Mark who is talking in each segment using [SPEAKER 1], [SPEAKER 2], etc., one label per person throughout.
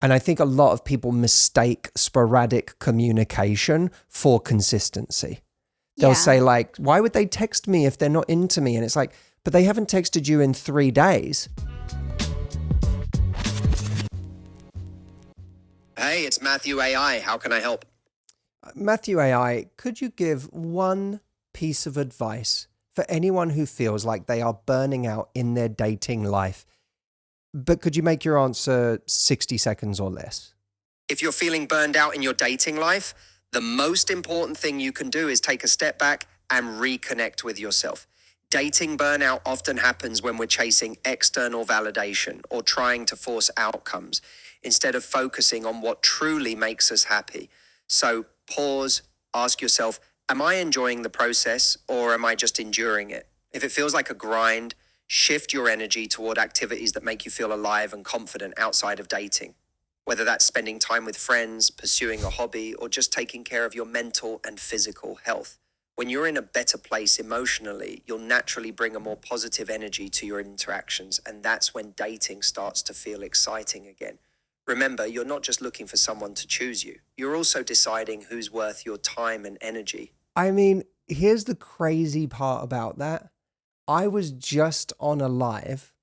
[SPEAKER 1] And I think a lot of people mistake sporadic communication for consistency. They'll say like, why would they text me if they're not into me? And it's like, but they haven't texted you in 3 days.
[SPEAKER 2] Hey, it's Matthew AI. How can I help?
[SPEAKER 1] Matthew AI, could you give one piece of advice for anyone who feels like they are burning out in their dating life? But could you make your answer 60 seconds or less?
[SPEAKER 2] If you're feeling burned out in your dating life, the most important thing you can do is take a step back and reconnect with yourself. Dating burnout often happens when we're chasing external validation or trying to force outcomes instead of focusing on what truly makes us happy. So pause, ask yourself, am I enjoying the process or am I just enduring it? If it feels like a grind, shift your energy toward activities that make you feel alive and confident outside of dating. Whether that's spending time with friends, pursuing a hobby, or just taking care of your mental and physical health. When you're in a better place emotionally, you'll naturally bring a more positive energy to your interactions, and that's when dating starts to feel exciting again. Remember, you're not just looking for someone to choose you. You're also deciding who's worth your time and energy.
[SPEAKER 1] I mean, here's the crazy part about that. I was just on a live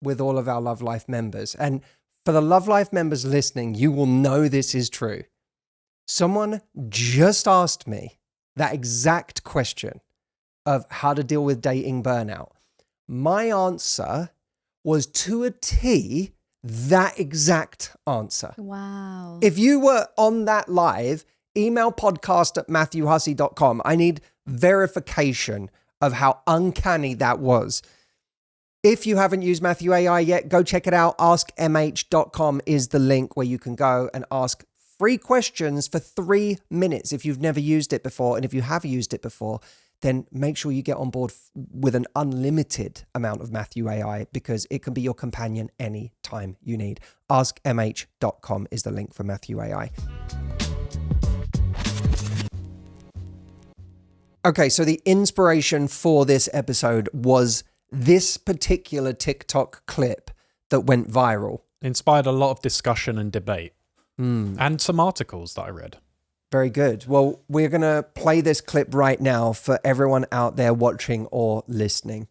[SPEAKER 1] with all of our Love Life members. And for the Love Life members listening, you will know this is true. Someone just asked me that exact question of how to deal with dating burnout. My answer was to a T that exact answer.
[SPEAKER 3] Wow.
[SPEAKER 1] If you were on that live, email podcast@matthewhussey.com. I need verification of how uncanny that was. If you haven't used Matthew AI yet, go check it out. AskMH.com is the link where you can go and ask free questions for 3 minutes if you've never used it before. And if you have used it before, then make sure you get on board with an unlimited amount of Matthew AI because it can be your companion anytime you need. AskMH.com is the link for Matthew AI. Okay, so the inspiration for this episode was this particular TikTok clip that went viral.
[SPEAKER 4] Inspired a lot of discussion and debate. And some articles that I read.
[SPEAKER 1] Very good. Well, we're going to play this clip right now for everyone out there watching or listening.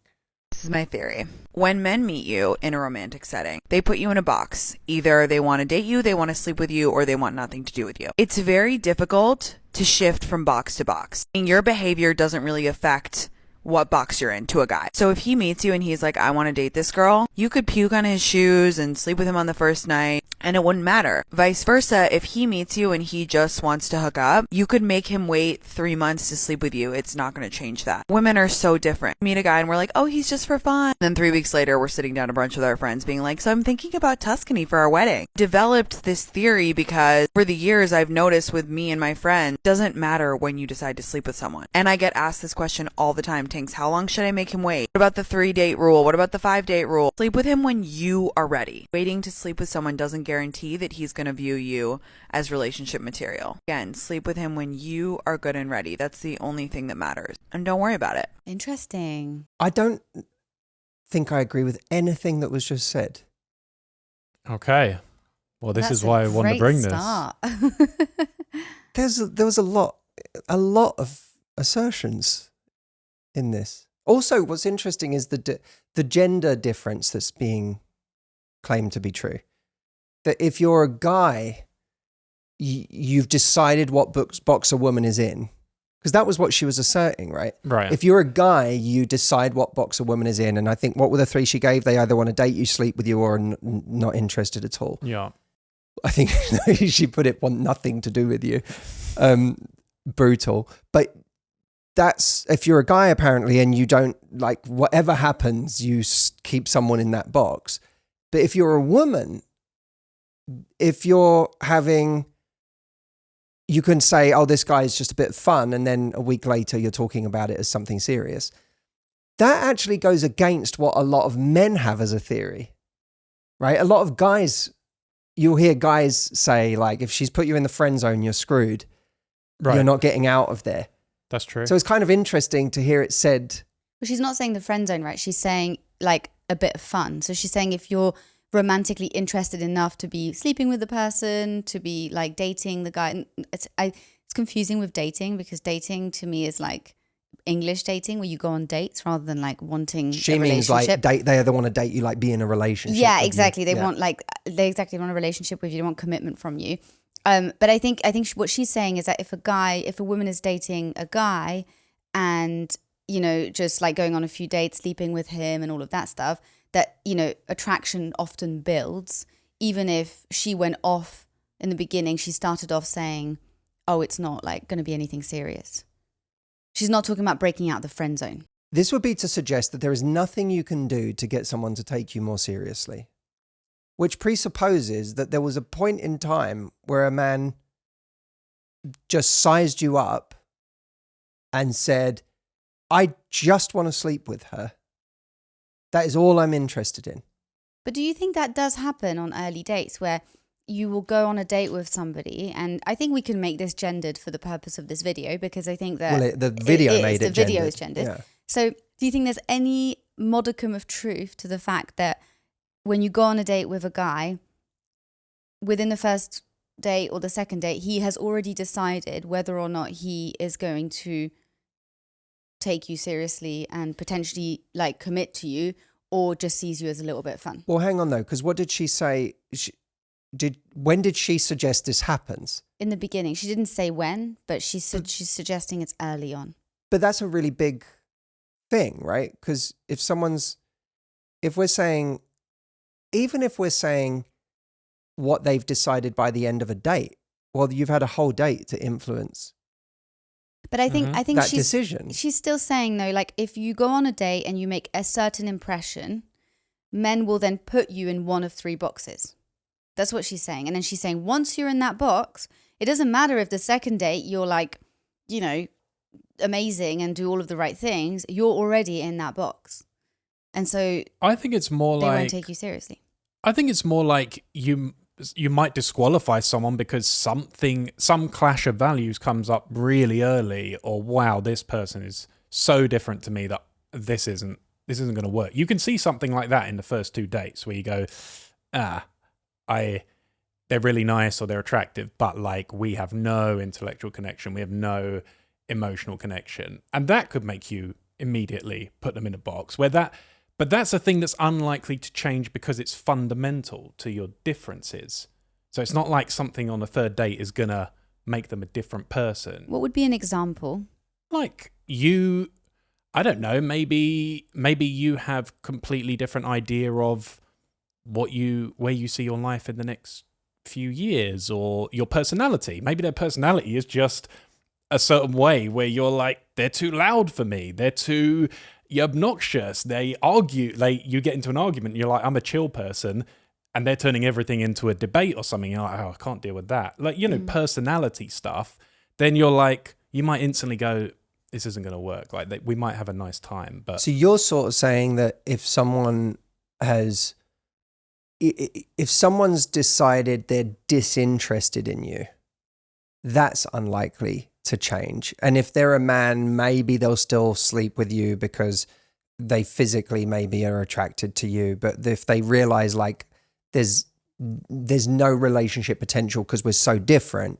[SPEAKER 5] This is my theory. When men meet you in a romantic setting, they put you in a box. Either they want to date you, they want to sleep with you, or they want nothing to do with you. It's very difficult to shift from box to box. And your behavior doesn't really affect what box you're in to a guy. So if he meets you and he's like, I want to date this girl, you could puke on his shoes and sleep with him on the first night and it wouldn't matter. Vice versa, if he meets you and he just wants to hook up, you could make him wait 3 months to sleep with you. It's not going to change that. Women are so different. Meet a guy and we're like, oh, he's just for fun. Then 3 weeks later, we're sitting down to brunch with our friends being like, so I'm thinking about Tuscany for our wedding. Developed this theory because for the years I've noticed with me and my friends, it doesn't matter when you decide to sleep with someone. And I get asked this question all the time. Tinks, how long should I make him wait? What about the 3-date rule? What about the 5-date rule? Sleep with him when you are ready. Waiting to sleep with someone doesn't guarantee that he's going to view you as relationship material. Again, sleep with him when you are good and ready. That's the only thing that matters. And don't worry about it.
[SPEAKER 3] Interesting.
[SPEAKER 1] I don't think I agree with anything that was just said.
[SPEAKER 4] Okay. Well, this is why I want to bring this.
[SPEAKER 1] There was a lot of assertions in this. Also, what's interesting is the gender difference that's being claimed to be true. That if you're a guy, you've decided what box a woman is in. Because that was what she was asserting, right?
[SPEAKER 4] Right.
[SPEAKER 1] If you're a guy, you decide what box a woman is in. And I think what were the 3 she gave? They either want to date you, sleep with you, or not interested at all.
[SPEAKER 4] Yeah.
[SPEAKER 1] I think she put it, want nothing to do with you. Brutal. But that's, if you're a guy apparently and you don't, like, whatever happens, you keep someone in that box. But if you're a woman, if you're having, you can say, oh, this guy is just a bit fun. And then a week later, you're talking about it as something serious. That actually goes against what a lot of men have as a theory, right? A lot of guys, you'll hear guys say, like, if she's put you in the friend zone, you're screwed. Right. You're not getting out of there.
[SPEAKER 4] That's true.
[SPEAKER 1] So it's kind of interesting to hear it said.
[SPEAKER 3] Well, she's not saying the friend zone, right? She's saying like a bit of fun. So she's saying if you're romantically interested enough to be sleeping with the person, to be like dating the guy. It's confusing with dating, because dating to me is like English dating, where you go on dates rather than like wanting
[SPEAKER 1] She
[SPEAKER 3] a
[SPEAKER 1] means
[SPEAKER 3] relationship.
[SPEAKER 1] like they either want to date you, like be in a relationship.
[SPEAKER 3] Yeah,
[SPEAKER 1] with
[SPEAKER 3] exactly.
[SPEAKER 1] you.
[SPEAKER 3] They
[SPEAKER 1] Yeah.
[SPEAKER 3] want want a relationship with you. They want commitment from you. But I think what she's saying is that if a woman is dating a guy and, you know, just like going on a few dates, sleeping with him and all of that stuff, that, you know, attraction often builds. Even if she went off in the beginning, she started off saying, oh, it's not like going to be anything serious. She's not talking about breaking out the friend zone.
[SPEAKER 1] This would be to suggest that there is nothing you can do to get someone to take you more seriously, which presupposes that there was a point in time where a man just sized you up and said, I just want to sleep with her. That is all I'm interested in.
[SPEAKER 3] But do you think that does happen on early dates, where you will go on a date with somebody? And I think we can make this gendered for the purpose of this video, because I think that
[SPEAKER 1] Well, the video made it
[SPEAKER 3] the video
[SPEAKER 1] gendered.
[SPEAKER 3] is gendered.
[SPEAKER 1] Yeah.
[SPEAKER 3] So do you think there's any modicum of truth to the fact that when you go on a date with a guy, within the first date or the second date, he has already decided whether or not he is going to take you seriously and potentially like commit to you, or just sees you as a little bit fun?
[SPEAKER 1] Well, hang on though, because what did she say? When did she suggest this happens?
[SPEAKER 3] In the beginning, she didn't say when, but she's suggesting it's early on.
[SPEAKER 1] But that's a really big thing, right? Because if we're saying what they've decided by the end of a date, well, you've had a whole date to influence
[SPEAKER 3] But I think
[SPEAKER 1] that decision.
[SPEAKER 3] She's still saying though, like if you go on a date and you make a certain impression, men will then put you in one of three boxes. That's what she's saying. And then she's saying once you're in that box, it doesn't matter if the second date you're like, you know, amazing and do all of the right things, you're already in that box. And so
[SPEAKER 4] I think it's more
[SPEAKER 3] they
[SPEAKER 4] like
[SPEAKER 3] won't take you seriously.
[SPEAKER 4] I think it's more like you might disqualify someone because some clash of values comes up really early, or wow, this person is so different to me that this isn't going to work. You can see something like that in the first two dates where you go, they're really nice or they're attractive, but like we have no intellectual connection, we have no emotional connection, and that could make you immediately put them in a box but that's a thing that's unlikely to change because it's fundamental to your differences. So it's not like something on the third date is gonna make them a different person.
[SPEAKER 3] What would be an example?
[SPEAKER 4] Like I don't know, maybe you have completely different idea of where you see your life in the next few years, or your personality. Maybe their personality is just a certain way where you're like, they're too loud for me, they're too obnoxious, they argue, like you get into an argument and you're like, I'm a chill person, and they're turning everything into a debate or something. You're like, oh, I can't deal with that. Like, you know, personality stuff. Then you're like, you might instantly go, this isn't going to work. Like, we might have a nice time, but...
[SPEAKER 1] So you're sort of saying that if someone's decided they're disinterested in you, that's unlikely to change. And if they're a man, maybe they'll still sleep with you because they physically maybe are attracted to you. But if they realize like there's no relationship potential because we're so different,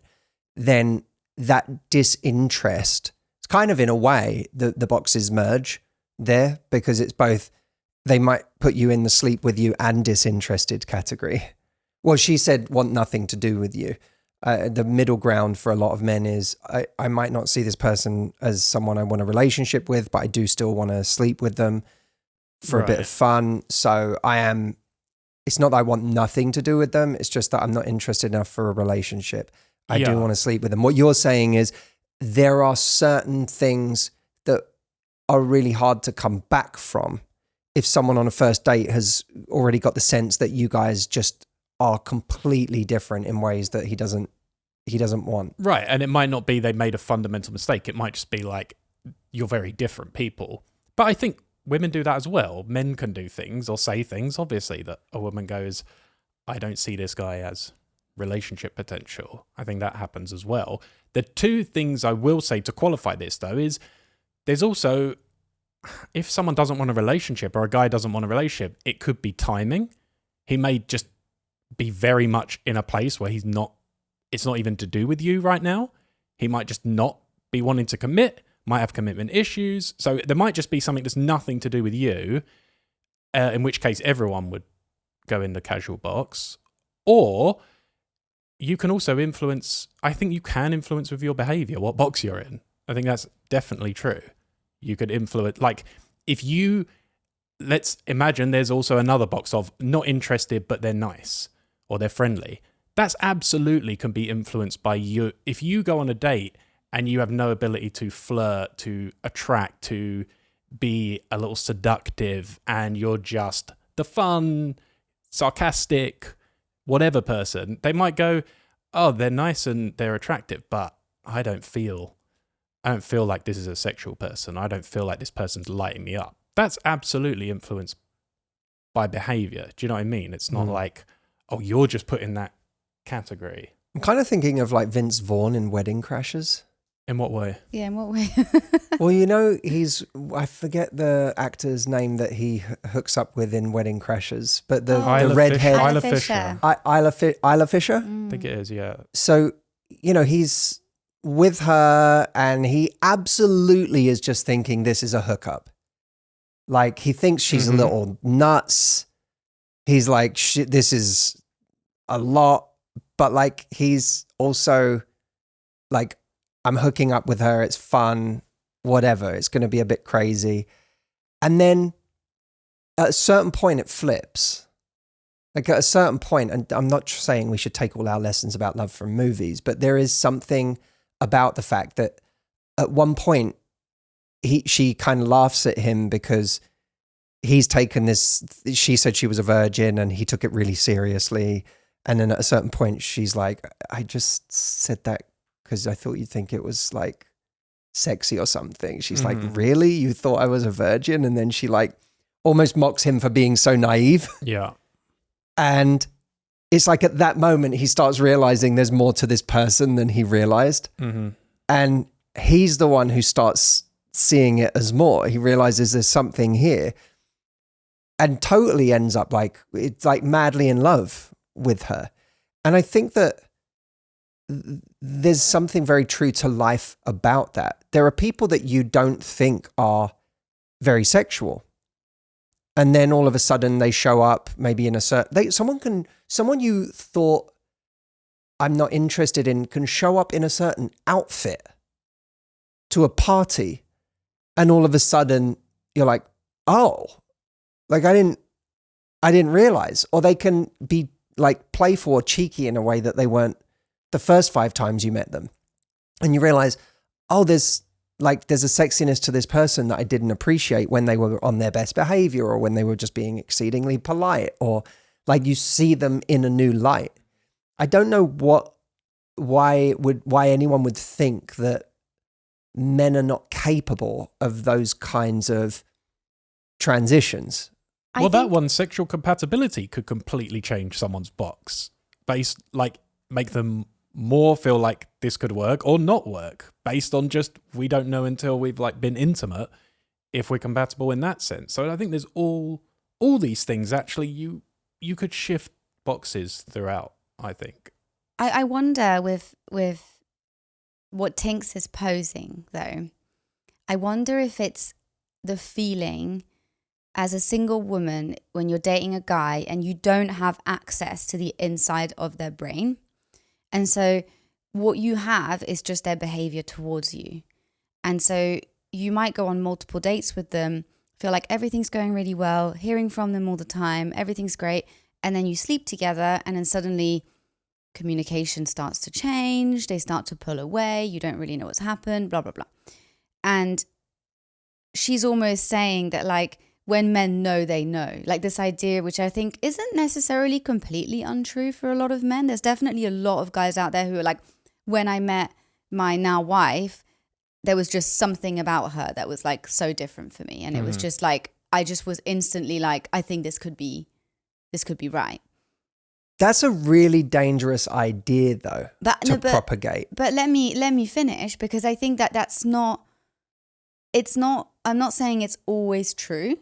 [SPEAKER 1] then that disinterest, it's kind of in a way the boxes merge there, because it's both, they might put you in the sleep with you and disinterested category. Well, she said want nothing to do with you. The middle ground for a lot of men is I might not see this person as someone I want a relationship with, but I do still want to sleep with them for a bit of fun. So it's not that I want nothing to do with them. It's just that I'm not interested enough for a relationship. I do want to sleep with them. What you're saying is there are certain things that are really hard to come back from if someone on a first date has already got the sense that you guys just are completely different in ways that he doesn't want.
[SPEAKER 4] Right, and it might not be they made a fundamental mistake. It might just be like, you're very different people. But I think women do that as well. Men can do things or say things, obviously, that a woman goes, I don't see this guy as relationship potential. I think that happens as well. The two things I will say to qualify this, though, is there's also, if someone doesn't want a relationship or a guy doesn't want a relationship, it could be timing. He may just be very much in a place where it's not even to do with you right now. He might just not be wanting to commit, might have commitment issues. So there might just be something that's nothing to do with you, in which case everyone would go in the casual box. Or you can also influence, I think you can influence with your behavior what box you're in. I think that's definitely true. You could influence, like if you, let's imagine there's also another box of not interested, but they're nice or they're friendly. That's absolutely can be influenced by you. If you go on a date and you have no ability to flirt, to attract, to be a little seductive, and you're just the fun, sarcastic, whatever person, they might go, oh, they're nice and they're attractive, but I don't feel like this is a sexual person. I don't feel like this person's lighting me up. That's absolutely influenced by behavior. Do you know what I mean? It's not like, oh, you're just put in that category.
[SPEAKER 1] I'm kind of thinking of like Vince Vaughn in Wedding Crashers.
[SPEAKER 4] In what way?
[SPEAKER 3] Yeah, in what way?
[SPEAKER 1] Well, I forget the actor's name that he hooks up with in Wedding Crashers, but the redhead.
[SPEAKER 4] Isla Fisher.
[SPEAKER 1] Isla Fisher?
[SPEAKER 4] I think it is, yeah.
[SPEAKER 1] So, he's with her and he absolutely is just thinking this is a hookup. Like, he thinks she's a little nuts. He's like, shit, this is a lot. But like, he's also like, I'm hooking up with her. It's fun, whatever. It's going to be a bit crazy. And then at a certain point, it flips. Like at a certain point, and I'm not saying we should take all our lessons about love from movies, but there is something about the fact that at one point, she kind of laughs at him because he's taken this, she said she was a virgin and he took it really seriously. And then at a certain point, she's like, I just said that because I thought you'd think it was like sexy or something. She's like, really? You thought I was a virgin? And then she like almost mocks him for being so naive.
[SPEAKER 4] Yeah.
[SPEAKER 1] And it's like at that moment, he starts realizing there's more to this person than he realized. And he's the one who starts seeing it as more. He realizes there's something here and totally ends up like, it's like madly in love with her. And I think that there's something very true to life about that. There are people that you don't think are very sexual. And then all of a sudden they show up maybe in a certain, someone you thought I'm not interested in can show up in a certain outfit to a party. And all of a sudden you're like, oh, like I didn't realize. Or they can be like playful or cheeky in a way that they weren't the first 5 times you met them. And you realize, oh, there's a sexiness to this person that I didn't appreciate when they were on their best behavior or when they were just being exceedingly polite, or like you see them in a new light. I don't know why anyone would think that men are not capable of those kinds of transitions.
[SPEAKER 4] Well, that one, sexual compatibility could completely change someone's box. Make them more feel like this could work or not work based on just, we don't know until we've like been intimate if we're compatible in that sense. So I think there's all these things actually you could shift boxes throughout, I think.
[SPEAKER 3] I wonder with what Tinks is posing though, I wonder if it's the feeling as a single woman when you're dating a guy and you don't have access to the inside of their brain. And so what you have is just their behavior towards you. And so you might go on multiple dates with them, feel like everything's going really well, hearing from them all the time, everything's great. And then you sleep together and then suddenly communication starts to change. They start to pull away. You don't really know what's happened, blah, blah, blah. And she's almost saying that like, when men know, they know. Like this idea, which I think isn't necessarily completely untrue for a lot of men. There's definitely a lot of guys out there who are like, when I met my now wife, there was just something about her that was like so different for me. And it was just like, I just was instantly like, I think this could be right.
[SPEAKER 1] That's a really dangerous idea though, to propagate.
[SPEAKER 3] But let me finish, because I think I'm not saying it's always true.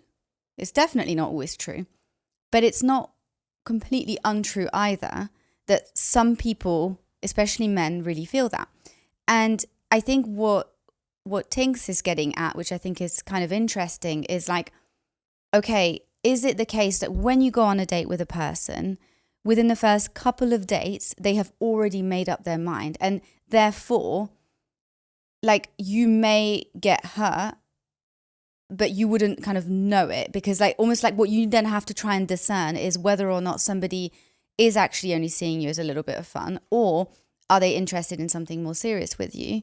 [SPEAKER 3] It's definitely not always true, but it's not completely untrue either, that some people, especially men, really feel that. And I think what Tinks is getting at, which I think is kind of interesting, is like, okay, is it the case that when you go on a date with a person, within the first couple of dates, they have already made up their mind, and therefore, like, you may get hurt, but you wouldn't kind of know it, because like almost like what you then have to try and discern is whether or not somebody is actually only seeing you as a little bit of fun, or are they interested in something more serious with you?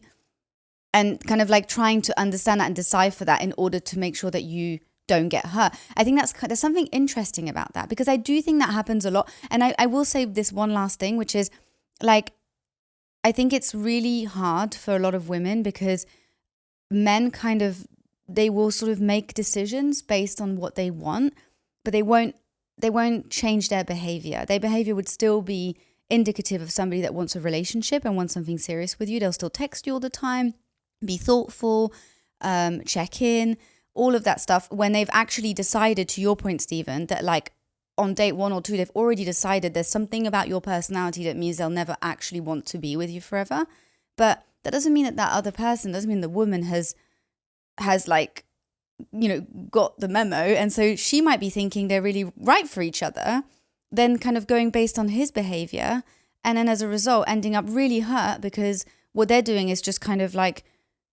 [SPEAKER 3] And kind of like trying to understand that and decipher that in order to make sure that you don't get hurt. I think there's something interesting about that, because I do think that happens a lot. And I will say this one last thing, which is like, I think it's really hard for a lot of women, because men kind of, they will sort of make decisions based on what they want, but they won't change their behavior. Their behavior would still be indicative of somebody that wants a relationship and wants something serious with you. They'll still text you all the time, be thoughtful, check in, all of that stuff, when they've actually decided, to your point, Stephen, that like on date 1 or 2, they've already decided there's something about your personality that means they'll never actually want to be with you forever. But that doesn't mean that other person, doesn't mean the woman has like, you know, got the memo. And so she might be thinking they're really right for each other, then kind of going based on his behavior. And then as a result, ending up really hurt, because what they're doing is just kind of like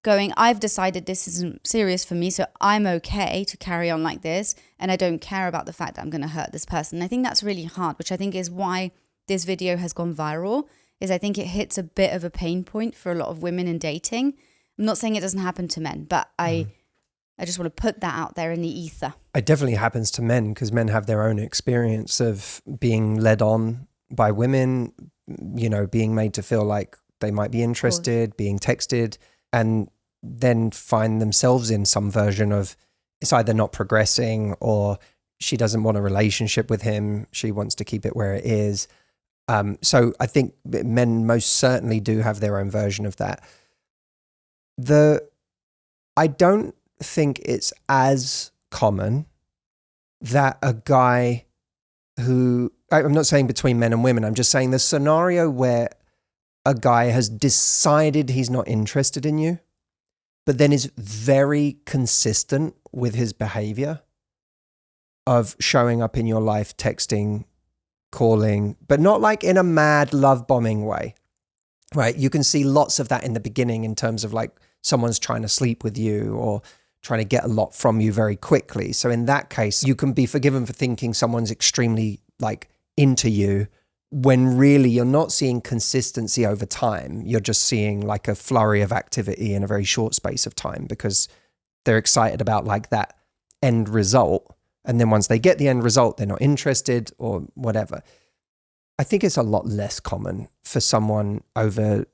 [SPEAKER 3] going, I've decided this isn't serious for me, so I'm okay to carry on like this. And I don't care about the fact that I'm going to hurt this person. And I think that's really hard, which I think is why this video has gone viral, is I think it hits a bit of a pain point for a lot of women in dating. I'm not saying it doesn't happen to men, but I just want to put that out there in the ether.
[SPEAKER 1] It definitely happens to men, because men have their own experience of being led on by women, you know, being made to feel like they might be interested, being texted, and then find themselves in some version of it's either not progressing, or she doesn't want a relationship with him. She wants to keep it where it is. So I think men most certainly do have their own version of that. I don't think it's as common that a guy who, I'm not saying between men and women, I'm just saying the scenario where a guy has decided he's not interested in you, but then is very consistent with his behavior of showing up in your life, texting, calling, but not like in a mad love bombing way, right? You can see lots of that in the beginning in terms of like someone's trying to sleep with you or trying to get a lot from you very quickly. So in that case, you can be forgiven for thinking someone's extremely like into you, when really you're not seeing consistency over time. You're just seeing like a flurry of activity in a very short space of time, because they're excited about like that end result. And then once they get the end result, they're not interested or whatever. I think it's a lot less common for someone over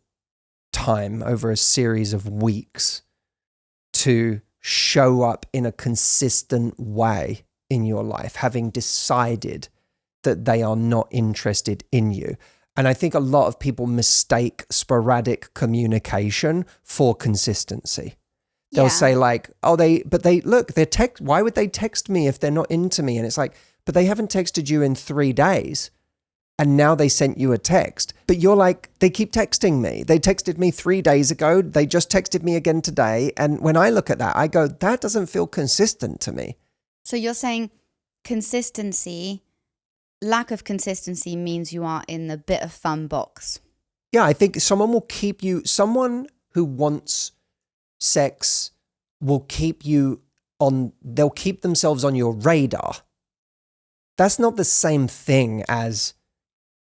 [SPEAKER 1] time, over a series of weeks, to show up in a consistent way in your life, having decided that they are not interested in you. And I think a lot of people mistake sporadic communication for consistency. They'll say like, oh, why would they text me if they're not into me? And it's like, but they haven't texted you in 3 days. And now they sent you a text. But you're like, they keep texting me. They texted me 3 days ago. They just texted me again today. And when I look at that, I go, that doesn't feel consistent to me.
[SPEAKER 3] So you're saying lack of consistency means you are in the bit of fun box.
[SPEAKER 1] Yeah, I think someone who wants sex will keep you on, they'll keep themselves on your radar. That's not the same thing as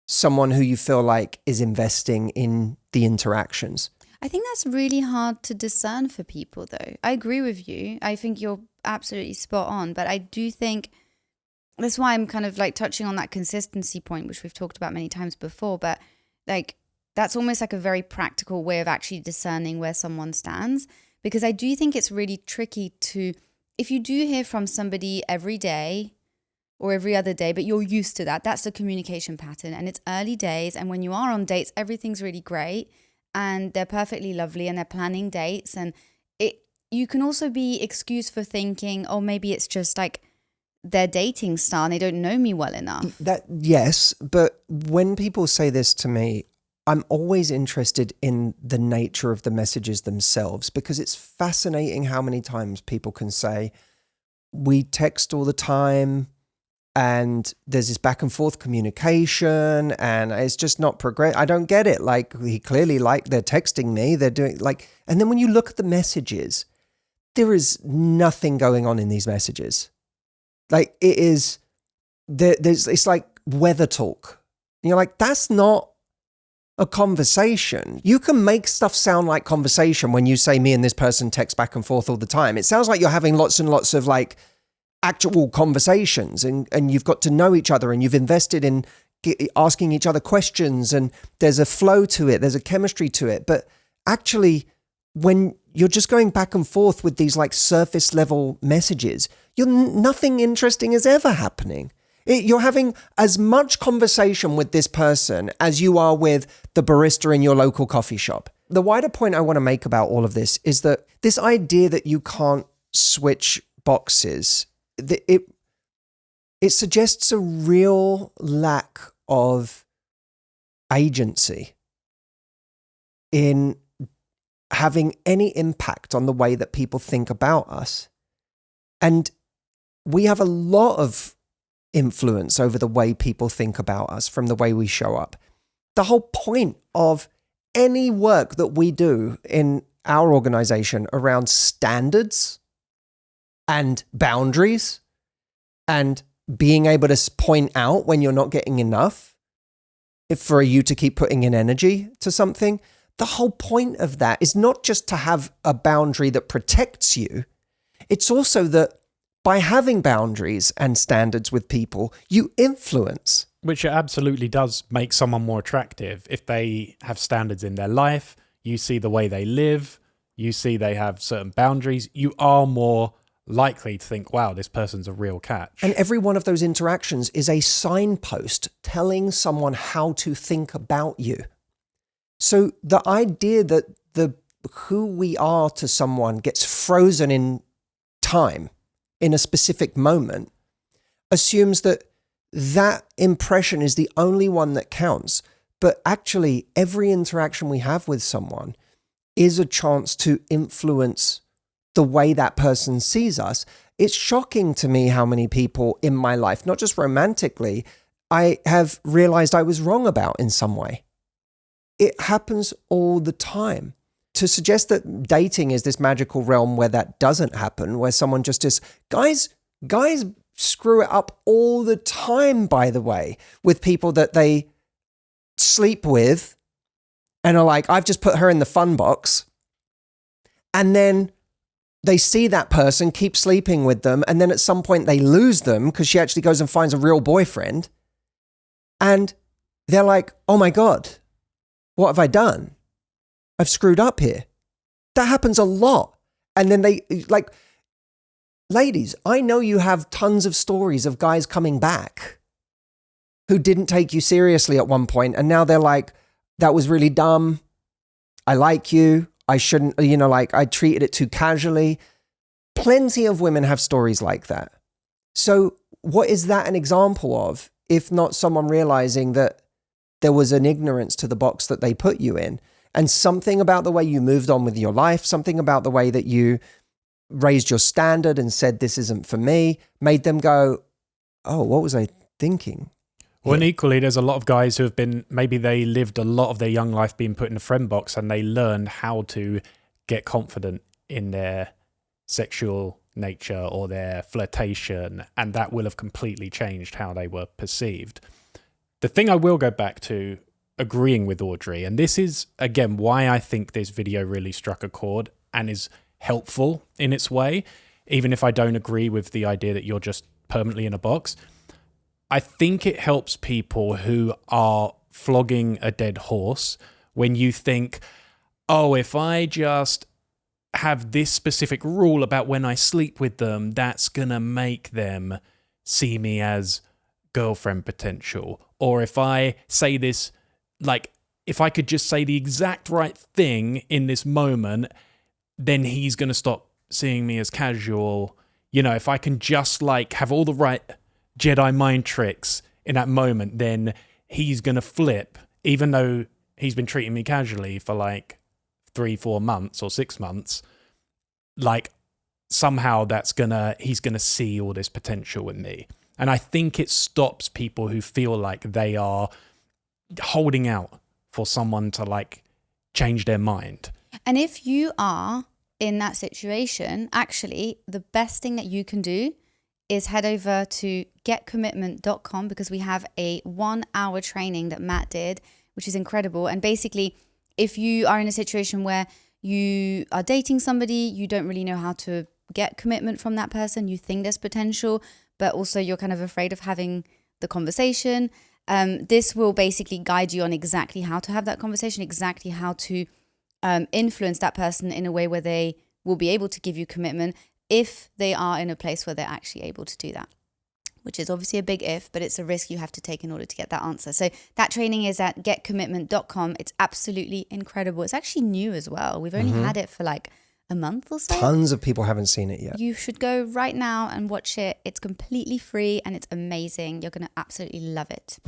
[SPEAKER 1] someone who you feel like is investing in the interactions.
[SPEAKER 3] I think that's really hard to discern for people though. I agree with you. I think you're absolutely spot on, but I do think that's why I'm kind of like touching on that consistency point, which we've talked about many times before, but like that's almost like a very practical way of actually discerning where someone stands, because I do think it's really tricky to, if you do hear from somebody every day or every other day, but you're used to that, that's the communication pattern and it's early days. And when you are on dates, everything's really great and they're perfectly lovely and they're planning dates. And you can also be excused for thinking, oh, maybe it's just like their dating style and they don't know me well enough.
[SPEAKER 1] Yes, but when people say this to me, I'm always interested in the nature of the messages themselves, because it's fascinating how many times people can say, we text all the time and there's this back and forth communication and it's just not progress. I don't get it. Like, he clearly, like, they're texting me, they're doing like, and then when you look at the messages, there is nothing going on in these messages. Like, it is, it's like weather talk. And you're like, that's not a conversation. You can make stuff sound like conversation when you say me and this person text back and forth all the time. It sounds like you're having lots and lots of like actual conversations and you've got to know each other and you've invested in asking each other questions and there's a flow to it, there's a chemistry to it. But actually, when you're just going back and forth with these like surface level messages, nothing interesting is ever happening. You're having as much conversation with this person as you are with the barista in your local coffee shop. The wider point I want to make about all of this is that this idea that you can't switch boxes, it suggests a real lack of agency in having any impact on the way that people think about us. And we have a lot of influence over the way people think about us from the way we show up. The whole point of any work that we do in our organization around standards and boundaries and being able to point out when you're not getting enough, if for you to keep putting in energy to something, the whole point of that is not just to have a boundary that protects you. It's also that by having boundaries and standards with people, you influence.
[SPEAKER 4] Which it absolutely does make someone more attractive. If they have standards in their life, you see the way they live, you see they have certain boundaries, you are more likely to think, wow, this person's a real catch.
[SPEAKER 1] And every one of those interactions is a signpost telling someone how to think about you. So the idea that who we are to someone gets frozen in time, in a specific moment, assumes that that impression is the only one that counts. But actually, every interaction we have with someone is a chance to influence the way that person sees us. It's shocking to me how many people in my life, not just romantically, I have realized I was wrong about in some way. It happens all the time. To suggest that dating is this magical realm where that doesn't happen, where someone just is, guys screw it up all the time, by the way, with people that they sleep with and are like, I've just put her in the fun box. And then they see that person, keep sleeping with them, and then at some point they lose them because she actually goes and finds a real boyfriend. And they're like, oh my God, what have I done? I've screwed up here. That happens a lot. And then they, like, ladies, I know you have tons of stories of guys coming back who didn't take you seriously at one point, and now they're like, that was really dumb. I like you. I shouldn't, I treated it too casually. Plenty of women have stories like that. So what is that an example of, if not someone realizing that there was an ignorance to the box that they put you in? And something about the way you moved on with your life, something about the way that you raised your standard and said, this isn't for me, made them go, oh, what was I thinking?
[SPEAKER 4] Well, and equally, there's a lot of guys who have been, maybe they lived a lot of their young life being put in a friend box and they learned how to get confident in their sexual nature or their flirtation, and that will have completely changed how they were perceived. The thing I will go back to, agreeing with Audrey, and this is, again, why I think this video really struck a chord and is helpful in its way, even if I don't agree with the idea that you're just permanently in a box. I think it helps people who are flogging a dead horse when you think, oh, if I just have this specific rule about when I sleep with them, that's going to make them see me as girlfriend potential. Or if I say this, like, if I could just say the exact right thing in this moment, then he's going to stop seeing me as casual. You know, if I can just like have all the right Jedi mind tricks in that moment, then he's going to flip, even though he's been treating me casually for like 3-4 months or 6 months. Like somehow he's going to see all this potential in me. And I think it stops people who feel like they are holding out for someone to like change their mind.
[SPEAKER 3] And if you are in that situation, actually, the best thing that you can do is head over to getcommitment.com, because we have a 1-hour training that Matt did, which is incredible. And basically, if you are in a situation where you are dating somebody, you don't really know how to get commitment from that person, you think there's potential, but also you're kind of afraid of having the conversation, this will basically guide you on exactly how to have that conversation, exactly how to influence that person in a way where they will be able to give you commitment if they are in a place where they're actually able to do that, which is obviously a big if, but it's a risk you have to take in order to get that answer. So that training is at getcommitment.com. It's absolutely incredible. It's actually new as well. We've only had it for like a month or so.
[SPEAKER 1] Tons of people haven't seen it yet.
[SPEAKER 3] You should go right now and watch it. It's completely free and it's amazing. You're going to absolutely love it.